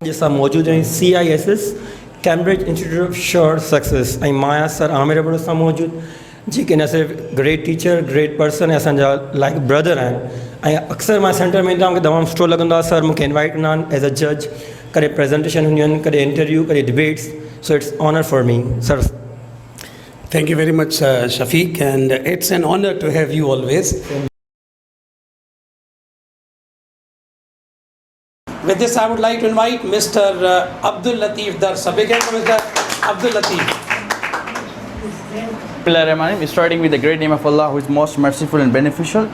जैसा मौजूद है CISS Cambridge institute of sure success ऐं माया सर आमिर अबड़ सां मौजूद जेके न सिर्फ़ु ग्रेट टीचर ग्रेट पर्सन ऐं असांजा लाइक ब्रदर आहिनि ऐं अक्सर मां सेंटर में ईंदा मूंखे तमामु सुठो लॻंदो आहे सर मूंखे इनवाइट कंदा आहिनि एज़ अ जज कॾहिं प्रेज़ेंटेशन हूंदियूं आहिनि कॾहिं इंटरव्यू कॾहिं debates so it's honour for me sir. Thank you very much, Shafiq, and it's an honor to have you always. With this, I would like to invite Mr. Abdul Latif Dar. A big hand for Mr. Abdul Latif. Bismillahirrahmanirrahim. Starting with the great name of Allah, who is most merciful and beneficial.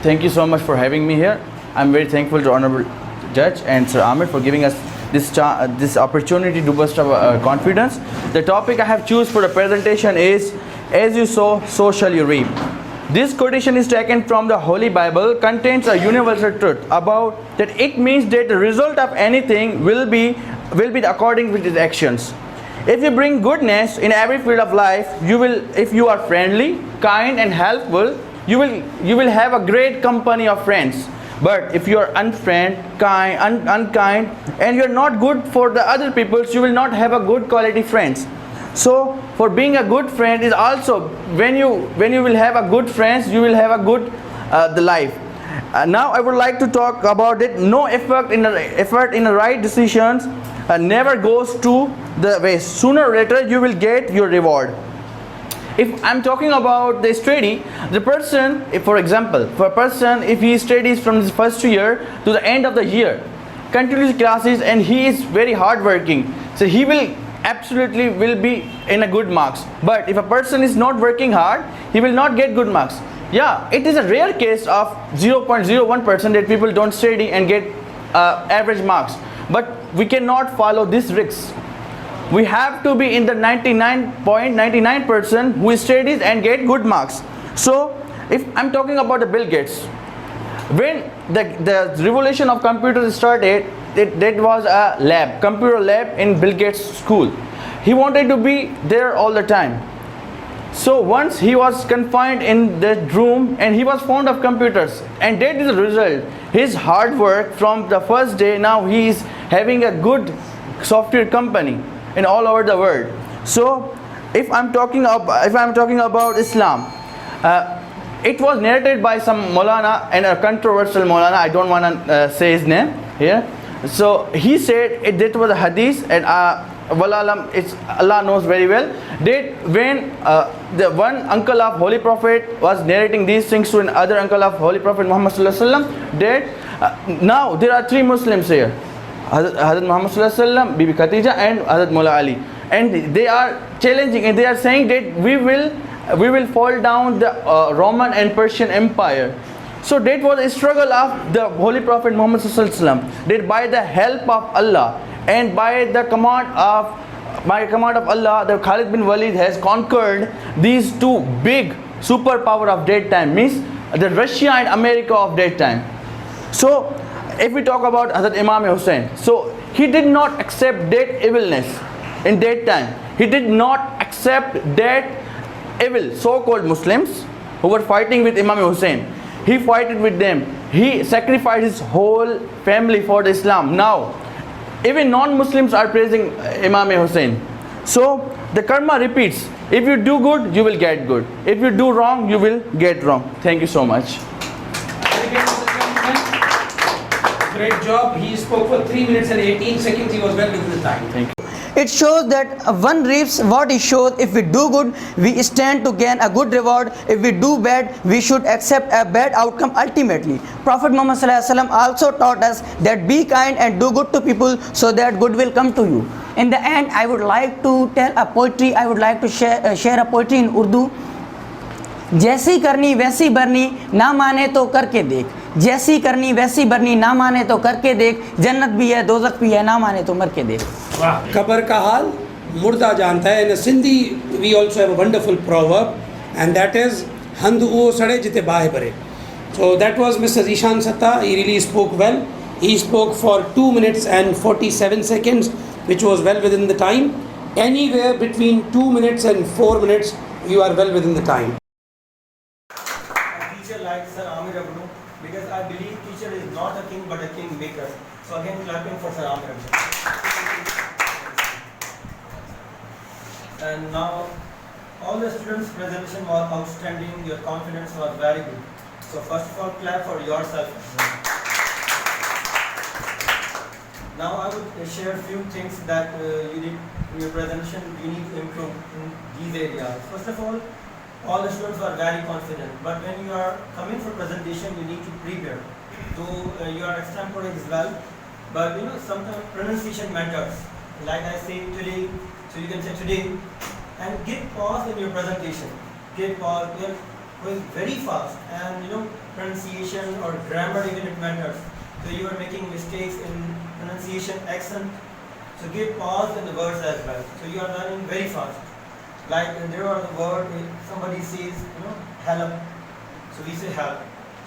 Thank you so much for having me here. I'm very thankful to Honorable Judge and Sir Amir for giving us this opportunity to boost our confidence. The topic I have chosen for the presentation is, as you sow, so shall you reap. This quotation is taken from the Holy Bible, contains a universal truth about that it means that the result of anything will be according with its actions. If you bring goodness in every field of life, if you are friendly, kind and helpful, you will have a great company of friends. But if you are unkind and you are not good for the other people, you will not have a good quality friends. So for being a good friend is also when you will have a good friends, you will have a good the life. Now I would like to talk about it. No effort in the right decisions never goes to the waste. Sooner or later you will get your reward. If I'm talking about the study, the person, for example, if he studies from his first year to the end of the year, continues classes and he is very hardworking, so he will absolutely be in a good marks. But if a person is not working hard, he will not get good marks. Yeah, it is a rare case of 0.01% that people don't study and get average marks. But we cannot follow this risk. We have to be in the 99.99% who studies and get good marks. So if I'm talking about the Bill Gates, when the revolution of computers started, that was a computer lab in Bill Gates' school. He wanted to be there all the time. So once he was confined in that room and he was fond of computers, and that is the result. His hard work from the first day, now he is having a good software company in all over the world. So if I'm talking about Islam, it was narrated by some Maulana, and a controversial Maulana, I don't want to say his name here. So he said that was a hadith, and Allah knows very well that when the one uncle of Holy Prophet was narrating these things to another uncle of Holy Prophet Muhammad sallallahu alaihi wasallam, that now there are three Muslims here, Hazrat Muhammad sallallahu alaihi wasallam, Bibi Khadija and Hazrat Mullah Ali, and they are challenging and they are saying that we will fall down the Roman and Persian Empire. So that was a struggle of the Holy Prophet Muhammad sallallahu alaihi wasallam, that by the help of Allah and by the command of Allah, the Khalid bin Walid has conquered these two big superpower of that time, means the Russia and America of that time. So if we talk about Hazrat Imam Hussain, so he did not accept that evilness in that time. He did not accept that evil so-called Muslims who were fighting with Imam Hussain. He fought with them. He sacrificed his whole family for the Islam. Now even non-Muslims are praising Imam Hussain. So the karma repeats. If you do good, you will get good. If you do wrong, you will get wrong. Thank you so much. Great job. He spoke for 3 minutes and 18 seconds. He was well within the time. Thank you. It shows that one reaps what he shows. If we do good, we stand to gain a good reward. If we do bad, we should accept a bad outcome ultimately. Prophet Muhammad sallallahu alaihi wasallam also taught us that be kind and do good to people so that good will come to you. In the end, I would like to tell a poetry. I would like to share a poetry in Urdu. जैसी करनी वैसी भरनी, ना माने तो करके देख. जैसी करनी वैसी भरनी, ना माने तो करके देख. जन्नत भी है दोज़ख भी है, ना माने तो मर के देख. कब्र का हाल मुर्दा जानता है. In Sindhi we also have a wonderful proverb, and that is हंध उहो सड़े जिते बाहि भरे. So that was Mr. Zishan Satta. He really spoke well. He spoke for 2 minutes and 47 seconds, which was well within the time. Anywhere between 2 minutes and 4 minutes, you are well within the time. like Sir Amir Abru, because I believe teacher is not a king but a king maker. So again, clapping for Sir Amir Abru. And now, all the students' presentation was outstanding. Your confidence was very good. So first of all, clap for yourself. Now I would share a few things that you did in your presentation. You need to improve in these areas. First of all the students are very confident. But when you are coming for presentation, you need to prepare. So you are extempore as well. But sometimes pronunciation matters. Like I say today, so you can say today, and give pause in your presentation. Give pause. You are going very fast, and pronunciation or grammar even it matters. So you are making mistakes in pronunciation, accent. So give pause in the words as well. So you are learning very fast. Like there are the word somebody says, help. So we say help.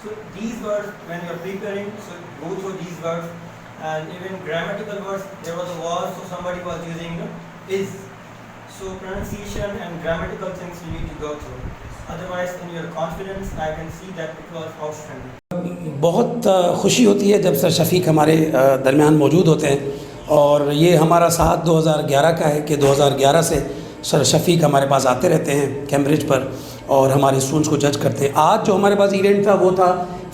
So these words when you are preparing, so go through these words, and even grammatical words. There was a was, so somebody was using is. So pronunciation and grammatical things you need to go through. Otherwise, in your confidence, I can see that it was outstanding. बहुत खुशी होती है जब sir Shafiq हमारे दरमियान मौजूद होते हैं, और ये हमारा साथ 2011 का है कि 2011 से सर शफ़ीक हमारे पास आते रहते हैं कैम्ब्रिज पर और हमारे स्टूडेंट्स को जज करते हैं। आज जो हमारे पास इवेंट था वो था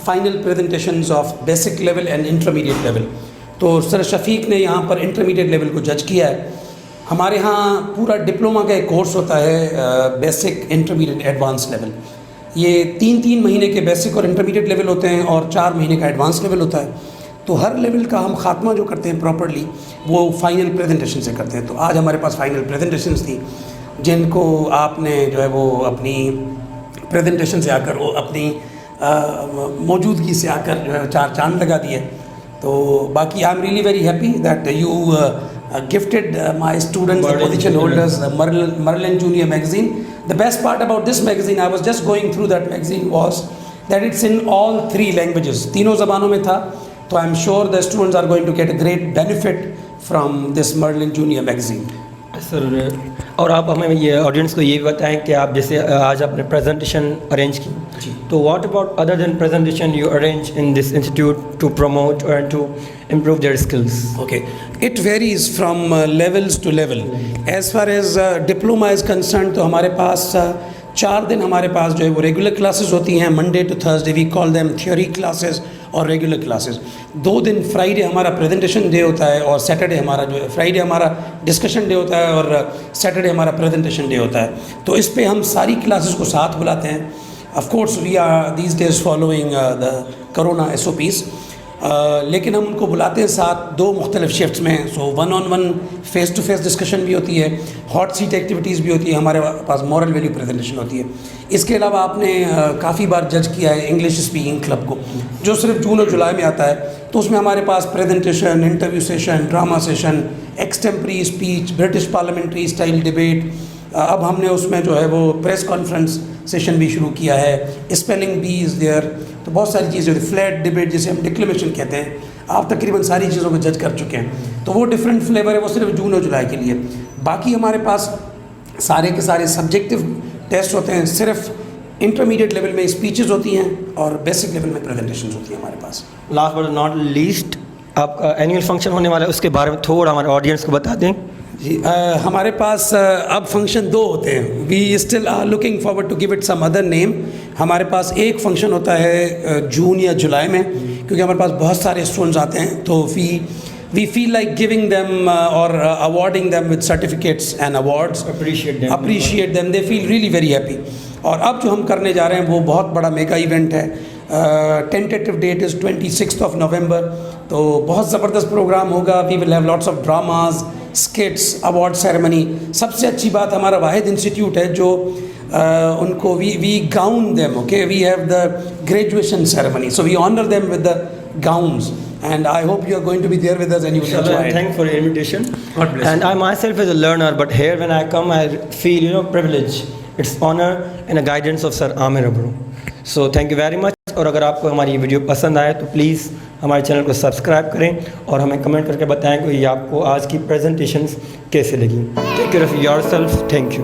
final presentations of basic level and intermediate level. तो सर शफ़ीक ने यहाँ पर इंटरमीडिएट लेवल को जज किया है। हमारे यहाँ पूरा डिप्लोमा का एक कोर्स होता है बेसिक, इंटरमीडिएट, एडवांस लेवल। ये 3-3 महीने के बेसिक और इंटरमीडिएट लेवल होते हैं और 4 महीने का एडवांस लेवल होता है। तो हर लेवल का हम ख़ात्मा जो करते हैं प्रॉपरली वो फाइनल प्रेजेंटेशन से करते हैं। तो आज हमारे पास फाइनल प्रेजेंटेशंस थी जिनको आपने जो है वो अपनी प्रेजेंटेशन से आकर वो अपनी मौजूदगी से आकर जो है 4 चांद लगा दिए। तो बाकी I am really very happy that you gifted my students, the position holders, the Merlin Junior magazine. The best part about this magazine, I was just going through that magazine, was that it's in all 3 languages. तीनों ज़बानों में था। तो I'm sure the students are going to get a great benefit from this Merlin Junior magazine. Sir, और आप हमें ये audience को ये बताएं कि आप जैसे आज आपने प्रेजेंटेशन अरेंज की, तो what about other than presentation you arrange in this institute to promote और to improve their skills? Okay, it varies from levels to level. As far as diploma is concerned, तो हमारे पास 4 दिन हमारे पास जो है वो रेगुलर क्लासेस होती हैं, Monday to Thursday we call them theory classes और रेगुलर क्लासेस। 2 दिन फ्राइडे हमारा प्रेजेंटेशन डे होता है और सैटरडे हमारा जो है, फ्राइडे हमारा डिस्कशन डे होता है और सैटरडे हमारा प्रेजेंटेशन डे होता है। तो इस पे हम सारी क्लासेस को साथ बुलाते हैं। Of course we are these days following the corona SOPs, लेकिन हम उनको बुलाते हैं साथ 2 मुख्तलिफ शिफ्ट्स में। So 1-on-1 face to face discussion भी होती है, हॉट सीट एक्टिविटीज़ भी होती है, हमारे पास मॉरल वैल्यू प्रेजेंटेशन होती है। इसके अलावा आपने काफ़ी बार जज किया है इंग्लिश स्पीकिंग क्लब को, जो सिर्फ जून और जुलाई में आता है। तो उसमें हमारे पास presentation, interview session, drama session, extempore speech, British parliamentary style debate, अब हमने उसमें जो है वो प्रेस कॉन्फ्रेंस सेशन भी शुरू किया है, स्पेलिंग बी इज़ देयर। तो बहुत सारी चीज़ें होती है, फ्लैट डिबेट जिसे हम डिक्लेमेशन कहते हैं। आप तकरीबन सारी चीज़ों को जज कर चुके हैं। तो वो डिफरेंट फ्लेवर है, वो सिर्फ जून और जुलाई के लिए। बाकी हमारे पास सारे के सारे सब्जेक्टिव टेस्ट होते हैं। सिर्फ इंटरमीडिएट लेवल में स्पीचेस होती हैं और बेसिक लेवल में प्रेजेंटेशन होती हैं हमारे पास। लास्ट बट नॉट लीस्ट, आपका एनुअल फंक्शन होने वाला है, उसके बारे में थोड़ा हमारे ऑडियंस को बता दें। जी, हमारे पास अब फंक्शन 2 होते हैं। We still are looking forward to give it some other name. हमारे पास एक फंक्शन होता है जून या जुलाई में, क्योंकि हमारे पास बहुत सारे स्टूडेंट्स आते हैं। तो we feel like giving them और awarding them with certificates and awards, appreciate them, they feel really very happy. और अब जो हम करने जा रहे हैं वो बहुत बड़ा मेगा इवेंट है। Tentative date is 26 November. तो बहुत ज़बरदस्त प्रोग्राम होगा। We will have lots of dramas, skits, award ceremony. सबसे अच्छी बात, हमारा वाहिद इंस्टीट्यूट है जो उनको we gown them, okay, we have the graduation ceremony, so we honour them with the gowns, and I hope you are going to be there with us and you will enjoy it. Thanks for your invitation. God bless And you. I myself is a learner, but here when I come, I feel privilege. It's honor and a guidance of Sir Amir Abru. So thank you very much. और अगर आपको हमारी ये video पसंद आए तो please हमारे channel को सब्सक्राइब करें और हमें कमेंट करके बताएं कि ये आपको आज की प्रेजेंटेशंस कैसे लगी। Take care of yourself. Thank you.